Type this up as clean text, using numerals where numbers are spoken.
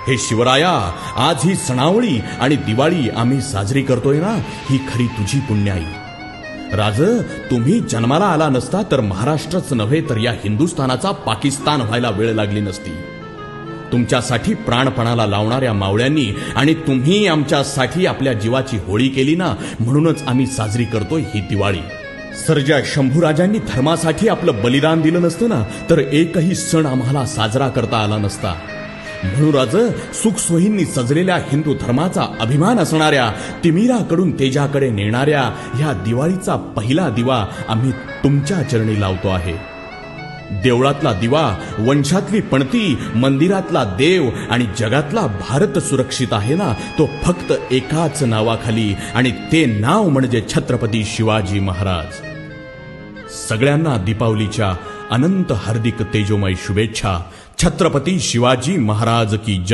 हे शिवराया, आज ही सणावळी आणि दिवाळी आम्ही साजरी करतोय ना, ही खरी तुझी पुण्याई. राज, तुम्ही जन्माला आला नसता तर महाराष्ट्रच नव्हे तर या हिंदुस्थानाचा पाकिस्तान व्हायला वेळ लागली नसती. तुमच्यासाठी प्राणपणाला लावणाऱ्या मावळ्यांनी आणि तुम्ही आमच्यासाठी आपल्या जीवाची होळी केली ना, म्हणूनच आम्ही साजरी करतोय ही दिवाळी. सर्जा शंभूराजांनी धर्मासाठी आपलं बलिदान दिलं नसतं ना, तर एकही सण आम्हाला साजरा करता आला नसता. म्हणून राज, सुखसोयींनी सजलेल्या हिंदू धर्माचा अभिमान असणाऱ्या, तिमिराकडून तेजाकडे नेणाऱ्या ह्या दिवाळीचा पहिला दिवा आम्ही तुमच्या चरणी लावतो आहे. देवळातला दिवा, वंशातली पणती, मंदिरातला देव आणि जगातला भारत सुरक्षित आहे ना, तो फक्त एकाच नावाखाली, आणि ते नाव म्हणजे छत्रपती शिवाजी महाराज. सगळ्यांना दीपावलीच्या अनंत हार्दिक तेजोमय शुभेच्छा. छत्रपती शिवाजी महाराज की जय.